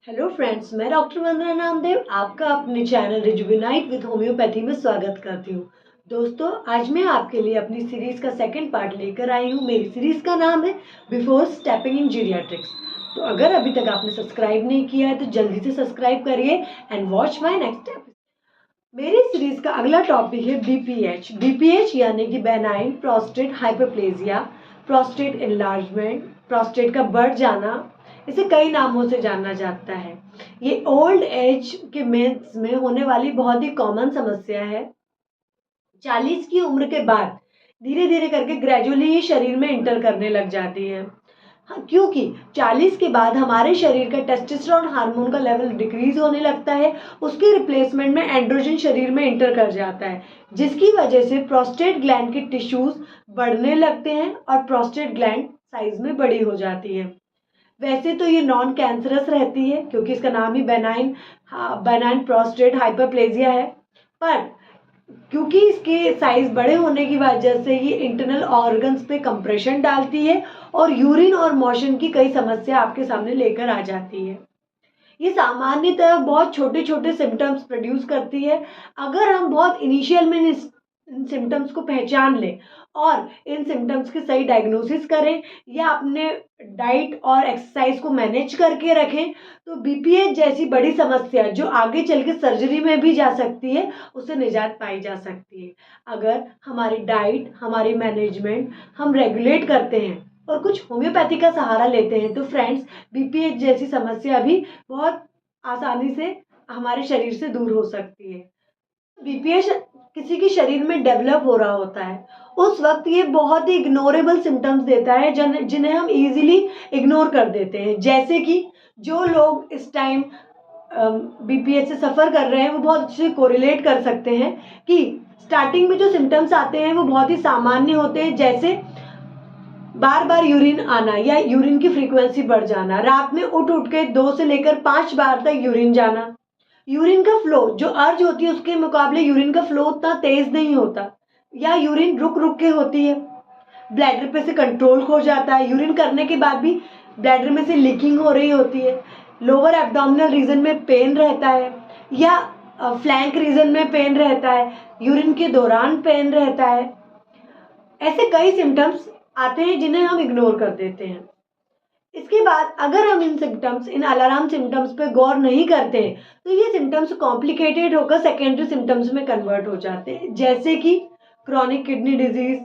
Hello friends, मैं doctor वंदना नामदेव आपका अपने चैनल रिजुविनाइट विद होम्योपैथी में स्वागत करती हूँ। दोस्तों, आज मैं आपके लिए अपनी सीरीज का सेकंड पार्ट लेकर आई हूँ। मेरी सीरीज का नाम है बिफोर स्टेपिंग इन जीरियाट्रिक्स। तो अगर अभी तक आपने सब्सक्राइब नहीं किया है तो जल्दी से सब्सक्राइब करिए and watch my next episode. मेरी सीरीज का अगला टॉपिक है बीपीएच यानी कि benign prostate hyperplasia, prostate enlargement, prostate का बढ़ जाना। इसे कई नामों से जाना जाता है। ये ओल्ड एज के मेंस में होने वाली बहुत ही कॉमन समस्या है। 40 की उम्र के बाद धीरे धीरे करके ग्रेजुअली ये शरीर में इंटर करने लग जाती है। हाँ, क्योंकि 40 के बाद हमारे शरीर का टेस्टोस्टेरोन हार्मोन का लेवल डिक्रीज होने लगता है। उसके रिप्लेसमेंट में एंड्रोजन शरीर में इंटर कर जाता है, जिसकी वजह से प्रोस्टेट ग्लैंड के टिश्यूज बढ़ने लगते हैं और प्रोस्टेट ग्लैंड साइज में बड़ी हो जाती है। वैसे तो ये नॉन कैंसरस रहती है क्योंकि इसका नाम ही बेनाइन प्रोस्टेट हाइपरप्लेजिया है, पर क्योंकि इसके साइज बड़े होने की वजह से ये इंटरनल ऑर्गन्स पे कंप्रेशन डालती है और यूरिन और मोशन की कई समस्या आपके सामने लेकर आ जाती है। ये सामान्यतः बहुत छोटे छोटे सिम्टम्स प्रोड्यूस करती है। अगर हम बहुत इनिशियल में इन सिम्टम्स को पहचान लें और इन सिम्टम्स की सही डायग्नोसिस करें या अपने डाइट और एक्सरसाइज को मैनेज करके रखें तो बीपीएच जैसी बड़ी समस्या जो आगे चल के सर्जरी में भी जा सकती है, उससे निजात पाई जा सकती है अगर हमारी डाइट, हमारी मैनेजमेंट हम रेगुलेट करते हैं और कुछ होम्योपैथी का सहारा लेते हैं। तो फ्रेंड्स, बीपीएच जैसी समस्या भी बहुत आसानी से हमारे शरीर से दूर हो सकती है। बीपीएच किसी के शरीर में डेवलप हो रहा होता है, उस वक्त ये बहुत ही इग्नोरेबल सिम्टम्स देता है जिन्हें हम इजीली इग्नोर कर देते हैं। जैसे कि जो लोग इस टाइम बीपीएच से सफ़र कर रहे हैं वो बहुत अच्छे से कोरिलेट कर सकते हैं कि स्टार्टिंग में जो सिम्टम्स आते हैं वो बहुत ही सामान्य होते हैं, जैसे बार बार यूरिन आना या यूरिन की फ्रीक्वेंसी बढ़ जाना, रात में उठ उठ के 2 से लेकर 5 बार तक यूरिन जाना, यूरिन का फ्लो जो अर्ज होती है उसके मुकाबले यूरिन का फ्लो उतना तेज नहीं होता या यूरिन रुक रुक के होती है, ब्लैडर पे से कंट्रोल खो जाता है, यूरिन करने के बाद भी ब्लैडर में से लीकिंग हो रही होती है, लोअर एब्डोमिनल रीजन में पेन रहता है या फ्लैंक रीजन में पेन रहता है, यूरिन के दौरान पेन रहता है। ऐसे कई सिम्टम्स आते हैं जिन्हें हम इग्नोर कर देते हैं। इसके बाद अगर हम इन अलार्म सिम्टम्स पे गौर नहीं करते हैं तो ये सिम्टम्स कॉम्प्लिकेटेड होकर सेकेंडरी सिम्टम्स में कन्वर्ट हो जाते हैं, जैसे कि chronic kidney disease,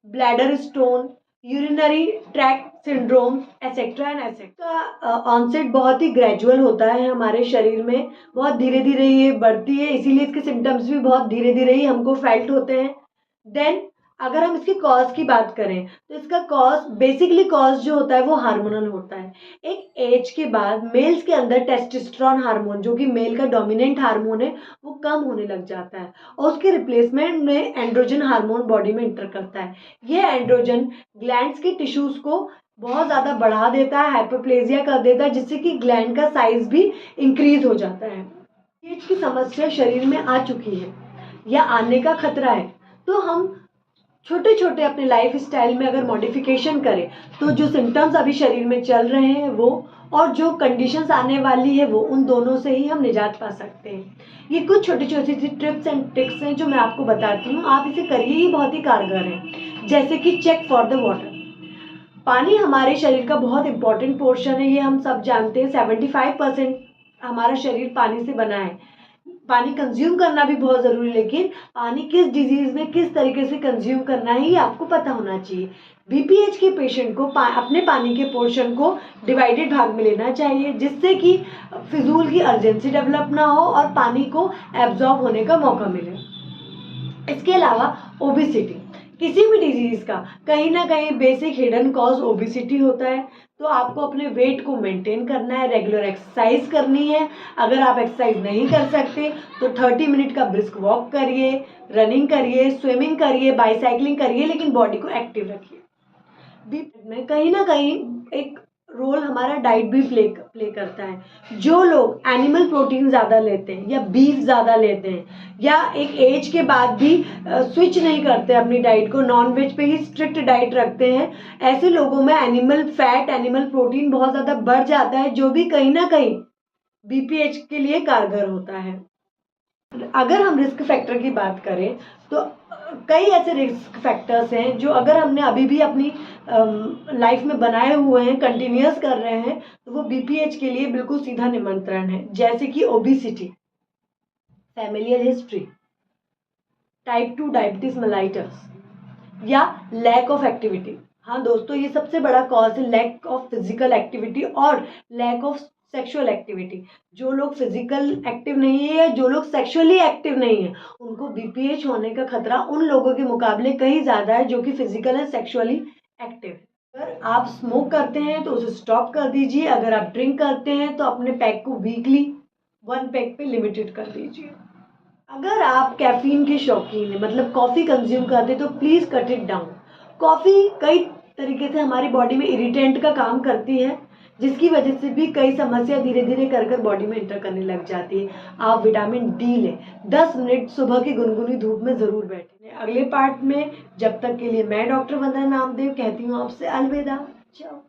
bladder stone, urinary tract syndrome etcetera and etcetera. का ऑनसेट बहुत ही ग्रेजुअल होता है हमारे शरीर में, बहुत धीरे धीरे ये बढ़ती है, इसीलिए इसके सिम्टम्स भी बहुत धीरे धीरे ही हमको फेल्ट होते हैं। देन अगर हम इसकी कॉज की बात करें तो इसका बेसिकली कॉज जो होता है वो हार्मोनल होता है। एक एज के बाद मेल्स के अंदर टेस्टोस्टेरोन हार्मोन जो कि मेल का डोमिनेंट हार्मोन है वो कम होने लग जाता है और उसके रिप्लेसमेंट में एंड्रोजन हार्मोन बॉडी में इंटर करता है। यह एंड्रोजन ग्लैंड्स के टिश्यूज को बहुत ज़्यादा बढ़ा देता है, हाइपरप्लेजिया कर देता है, जिससे कि ग्लैंड का साइज भी इंक्रीज हो जाता है। एज की समस्या शरीर में आ चुकी है या आने का खतरा है तो हम छोटे छोटे अपने लाइफ स्टाइल में अगर मॉडिफिकेशन करें तो जो सिम्टम्स अभी शरीर में चल रहे हैं वो और जो कंडीशंस आने वाली है वो, उन दोनों से ही हम निजात पा सकते हैं। ये कुछ छोटी छोटी सी ट्रिप्स एंड ट्रिक्स हैं जो मैं आपको बताती हूँ, आप इसे करिए, ये बहुत ही कारगर है। जैसे कि चेक फॉर द वाटर। पानी हमारे शरीर का बहुत इंपॉर्टेंट पोर्शन है, ये हम सब जानते हैं। 75% हमारा शरीर पानी से बना है। पानी कंज्यूम करना भी बहुत ज़रूरी है, लेकिन पानी किस डिजीज़ में किस तरीके से कंज्यूम करना है ये आपको पता होना चाहिए। बीपीएच के पेशेंट को अपने पानी के पोर्शन को डिवाइडेड भाग में लेना चाहिए, जिससे कि फिजूल की अर्जेंसी डेवलप ना हो और पानी को एब्जॉर्ब होने का मौका मिले। इसके अलावा ओबिसिटी, किसी भी डिजीज़ का कहीं ना कहीं बेसिक हिडन कॉज ओबिसिटी होता है, तो आपको अपने वेट को मेंटेन करना है, रेगुलर एक्सरसाइज करनी है। अगर आप एक्सरसाइज नहीं कर सकते तो 30 मिनट का ब्रिस्क वॉक करिए, रनिंग करिए, स्विमिंग करिए, बाईसाइकिलिंग करिए, लेकिन बॉडी को एक्टिव रखिए। बीपीएच में कहीं ना कहीं एक रोल हमारा डाइट भी प्ले करता है। जो लोग एनिमल प्रोटीन ज़्यादा लेते हैं या बीफ ज़्यादा लेते हैं या एक एज के बाद भी स्विच नहीं करते अपनी डाइट को, नॉन वेज पे ही स्ट्रिक्ट डाइट रखते हैं, ऐसे लोगों में एनिमल फैट, एनिमल प्रोटीन बहुत ज़्यादा बढ़ जाता है, जो भी कहीं ना कहीं बीपीएच के लिए कारगर होता है। अगर हम रिस्क फैक्टर की बात करें तो कई ऐसे रिस्क फैक्टर्स हैं जो अगर हमने अभी भी अपनी लाइफ में बनाए हुए हैं, कंटिन्यूअस कर रहे हैं, तो वो बीपीएच के लिए बिल्कुल सीधा निमंत्रण है। जैसे कि obesity, familial history, type 2 diabetes mellitus या लैक ऑफ एक्टिविटी। हाँ दोस्तों, ये सबसे बड़ा कॉज है, लैक ऑफ फिजिकल एक्टिविटी और लैक ऑफ सेक्सुअल एक्टिविटी। जो लोग फिजिकल एक्टिव नहीं है या जो लोग सेक्सुअली एक्टिव नहीं है, उनको बीपीएच होने का खतरा उन लोगों के मुकाबले कहीं ज़्यादा है जो कि फिजिकल एंड सेक्सुअली एक्टिव है। अगर आप स्मोक करते हैं तो उसे स्टॉप कर दीजिए। अगर आप ड्रिंक करते हैं तो अपने पैक को वीकली 1 पैक पे लिमिटेड कर दीजिए। अगर आप कैफीन के शौकीन हैं, मतलब कॉफ़ी कंज्यूम करते हैं, तो please cut it down. Coffee कई तरीके से हमारी बॉडी में इरिटेंट का काम करती है, जिसकी वजह से भी कई समस्या धीरे धीरे कर बॉडी में एंटर करने लग जाती है। आप विटामिन डी लें, 10 मिनट सुबह की गुनगुनी धूप में ज़रूर बैठें। अगले पार्ट में, जब तक के लिए मैं डॉक्टर वंदना नामदेव कहती हूँ आपसे अलविदा। चाओ।